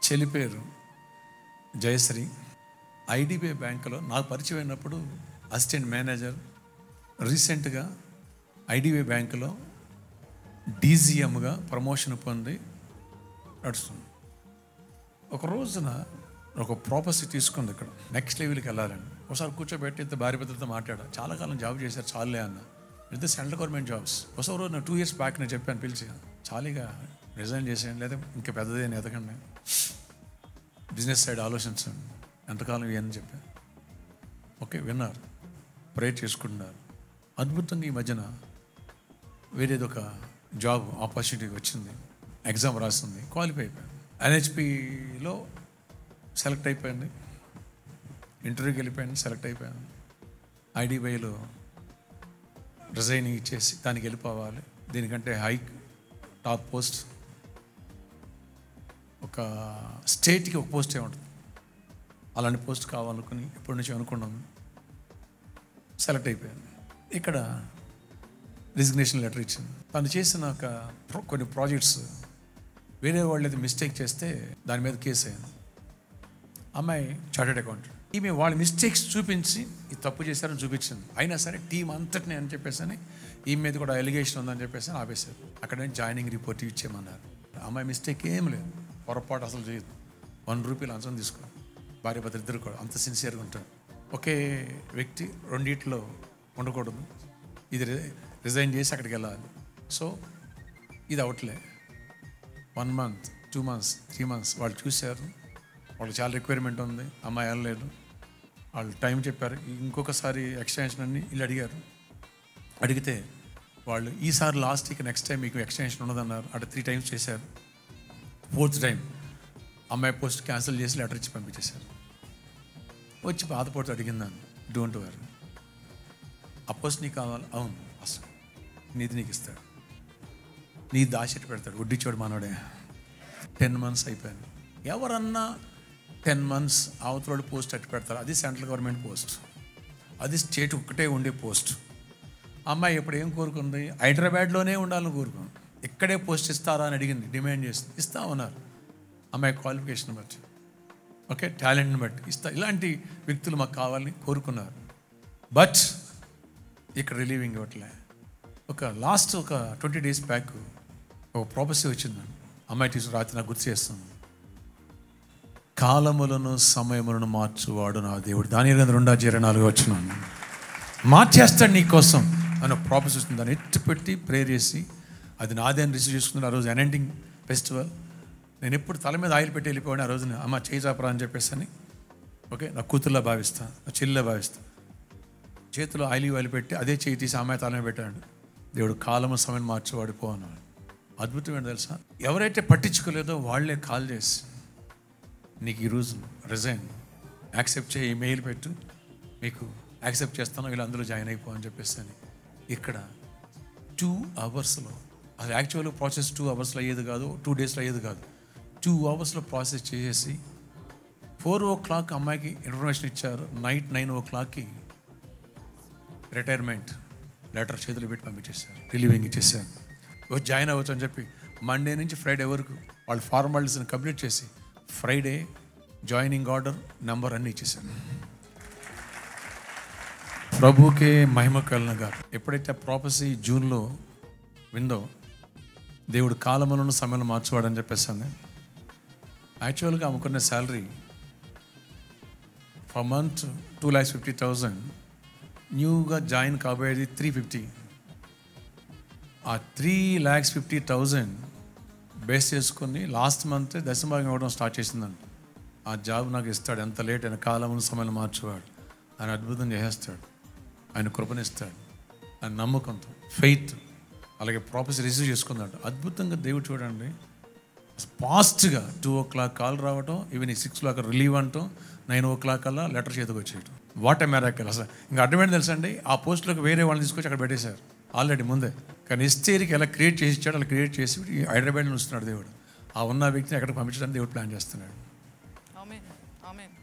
చెల్లి పేరు జయశ్రీ. ఐడిబిఐ బ్యాంకులో నాకు పరిచయం అయినప్పుడు అసిస్టెంట్ మేనేజర్. రీసెంట్గా ఐడిబిఐ బ్యాంకులో డీజీఎంగా ప్రమోషన్ పొంది నడుస్తుంది. ఒక రోజున ఒక ప్రాపర్టీ తీసుకుంది ఇక్కడ, నెక్స్ట్ లెవెల్కి వెళ్ళాలని. ఒకసారి కూర్చోబెట్టి ఇంత భార్య భద్రత మాట్లాడా. చాలా కాలం జాబ్ చేశారు, చాలులే అన్న. ఇంత సెంట్రల్ గవర్నమెంట్ జాబ్స్. ఒకసారి రోజు నేను 2 years బ్యాక్ నేను చెప్పాను, పిలిచి చాలీగా రిజైన్ చేసేయండి, లేదా ఇంకా పెద్దదేని ఎదగండి, బిజినెస్ సైడ్ ఆలోచించండి, ఎంతకాలం ఇవన్నీ చెప్పాను. ఓకే, విన్నారు, ప్రేయర్ చేసుకుంటున్నారు. అద్భుతంగా ఈ మధ్యన వేరేది ఒక జాబ్ ఆపర్చునిటీ వచ్చింది. ఎగ్జామ్ రాస్తుంది, క్వాలిఫై అయిపోయింది. NHPలో సెలెక్ట్ అయిపోయింది, ఇంటర్వ్యూకి వెళ్ళిపోయింది, సెలెక్ట్ అయిపోయింది. ఐడిబిఐలో రిజైనింగ్ ఇచ్చేసి దానికి వెళ్ళిపోవాలి. దీనికంటే హై టాప్ పోస్ట్, ఒక స్టేట్కి ఒక పోస్టే ఉంటుంది. అలాంటి పోస్ట్ కావాలనుకుని ఇప్పటి నుంచి అనుకున్నాము. సెలెక్ట్ అయిపోయింది. ఇక్కడ రిజిగ్నేషన్ లెటర్ ఇచ్చింది. తను చేసిన కొన్ని ప్రాజెక్ట్స్ వేరే వాళ్ళు అయితే మిస్టేక్ చేస్తే దాని మీద కేసు అయింది. అమ్మాయి చార్టెడ్ అకౌంటెంట్. ఈమె వాళ్ళ మిస్టేక్స్ చూపించి ఇది తప్పు చేశారని చూపించింది. అయినా సరే టీం అంతటిని అని చెప్పేసి ఈ మీద కూడా ఎలిగేషన్ ఉందని చెప్పేసి ఆపేశారు. అక్కడ జాయినింగ్ రిపోర్ట్ ఇచ్చేయమన్నారు. అమ్మాయి మిస్టేక్ ఏం లేదు, పొరపాటు అసలు చేయదు. 1 రూపీ లంచం తీసుకో. భార్య భర్త ఇద్దరు కూడా అంత సిన్సియర్గా ఉంటారు. ఒకే వ్యక్తి రెండిట్లో ఉండకూడదు. ఇది రిజైన్ చేసి అక్కడికి వెళ్ళాలి. సో ఇది అవట్లే. 1 month, 2 months, 3 months వాళ్ళు చూశారు. వాళ్ళకి చాలా రిక్వైర్మెంట్ ఉంది, అమ్మాయి వెళ్ళలేదు. వాళ్ళు టైం చెప్పారు. ఇంకొకసారి ఎక్స్టెన్షన్ అన్ని వీళ్ళు అడిగారు. అడిగితే వాళ్ళు ఈసారి లాస్ట్ ఇక నెక్స్ట్ టైం మీకు ఎక్స్టెన్షన్ ఉండదన్నారు. అటు 3 times చేశారు. 4th time అమ్మాయి పోస్ట్ క్యాన్సిల్ చేసి లెటర్ ఇచ్చి పంపించేశారు. వచ్చి బాధపడుతూ అడిగిందాన్ని, డోంట్ వరీ, ఆ పోస్ట్ నీకు కావాలి? అవును, అసలు నీది నీకు ఇస్తాడు, నీ దాచెట్టు పెడతాడు, వడ్డీచోడు మనోడే. 10 months అయిపోయింది. ఎవరన్నా 10 months అవతల పోస్ట్ అట్టు పెడతారు. అది సెంట్రల్ గవర్నమెంట్ పోస్ట్, అది స్టేట్ ఒక్కటే ఉండే పోస్ట్. అమ్మాయి ఇప్పుడు ఏం కోరుకుంది? హైదరాబాద్లోనే ఉండాలని కోరుకుంది. ఇక్కడే పోస్ట్ ఇస్తారా అని అడిగింది, డిమాండ్ చేసింది. ఇస్తామన్నారు. అమ్మాయి క్వాలిఫికేషన్ బట్టి, ఓకే, టాలెంట్ని బట్టి ఇస్తా. ఇలాంటి వ్యక్తులు మాకు కావాలని కోరుకున్నారు. బట్ ఇక్కడ రిలీవింగ్ ఇవ్వట్లే. లాస్ట్ 20 days బ్యాక్ ఒక ప్రాపర్టీ వచ్చిందండి. అమ్మాయి తీసుకుని రాత్రి నాకు గుర్తు చేస్తుంది. కాలములను సమయములను మార్చువాడు నా దేవుడు. దానియేలు 2:24 వచ్చినాను. మార్చేస్తాడు నీ కోసం అని ప్రాపర్టీ వస్తుంది. దాన్ని ఎత్తుపెట్టి ప్రేయర్ చేసి అది నాదే అని రిసీవ్ చేసుకున్నాను. ఆ రోజు అనెంటింగ్ ఫెస్టివల్. నేను ఎప్పుడు తల మీద ఆయిల్ పెట్టి వెళ్ళిపోయాను. ఆ రోజున అమ్మ చేయి చాపరా అని చెప్పేసి అని, ఓకే, నా కూతుర్లా భావిస్తాను, నా చెల్లిలా భావిస్తాను. చేతిలో ఆయిల్ పెట్టి అదే చేయి తీసి అమ్మాయి తల మీద పెట్టాడు. దేవుడు కాలము సమయం మార్చేవాడు పో అన్నాడు. అద్భుతం ఏంటో తెలుసా? ఎవరైతే పట్టించుకోలేదో వాళ్ళే కాల్ చేసి నీకు ఈరోజు రిజైన్ యాక్సెప్ట్ చేయి, మెయిల్ పెట్టు, మీకు యాక్సెప్ట్ చేస్తాను, వీళ్ళు అందులో జాయిన్ అయిపో అని చెప్పేసి అని. ఇక్కడ 2 hours అది యాక్చువల్గా ప్రాసెస్ 2 hours అయ్యేది కాదు, 2 days అయ్యేది కాదు. 2 hours ప్రాసెస్ చేసేసి 4 o'clock అమ్మాయికి ఇన్ఫర్మేషన్ ఇచ్చారు. నైట్ 9 o'clock రిటైర్మెంట్ లెటర్ చేతులు పెట్టి పంపించేశారు, రిలీవింగ్ ఇచ్చేసారు. జాయిన్ అవ్వచ్చు అని చెప్పి మండే నుంచి ఫ్రైడే వరకు వాళ్ళు ఫార్మాలిటీస్ని కంప్లీట్ చేసి ఫ్రైడే జాయినింగ్ ఆర్డర్ నెంబర్ అన్నీ ఇచ్చేసాను. ప్రభుకే మహిమ కలుగునుగా. ఎప్పుడైతే ప్రాపర్టీ జూన్లో విందో, దేవుడు కాలములను సమయంలో మార్చువాడని చెప్పేసాను. యాక్చువల్గా అమ్ముకున్న శాలరీ ఫర్ మంత్ 2,50,000, న్యూగా జాయిన్ కాబోయేది 350. ఆ 3,50,000 బేస్ చేసుకుని లాస్ట్ మంత్ దశభాగం ఇవ్వడం స్టార్ట్ చేసిందంట. ఆ జాబ్ నాకు ఇస్తాడు, ఎంత లేట్ అయిన కాలమును సమయంలో మార్చేవాడు. ఆయన అద్భుతం చేసేస్తాడు, ఆయన కృపనిస్తాడు, ఆయన నమ్మకంతో, ఫెయిత్. అలాగే ప్రాపర్టీ రిసీవ్ చేసుకున్నాడు. అద్భుతంగా దేవుడు చూడండి, ఫాస్ట్గా 2 o'clock కాల్ రావటం, ఈవినింగ్ 6 o'clock రిలీవ్ అంటాం, 9 o'clock అలా లెటర్ చేతికి వచ్చేయటం. What a miracle. అసలు ఇంకా అడ్డమేంటి తెలుసండి, ఆ పోస్టులోకి వేరే వాళ్ళని తీసుకొచ్చి అక్కడ పెట్టేశారు ఆల్రెడీ ముందే. కానీ ఇస్తేరికి ఎలా క్రియేట్ చేసి ఇచ్చాడు, అలా క్రియేట్ చేసి హైదరాబాద్లో ఉంచుతున్నాడు దేవుడు. ఆ ఉన్న వ్యక్తిని ఎక్కడికి పంపించడానికి దేవుడు ప్లాన్ చేస్తున్నాడు. ఆమేన్, ఆమేన్.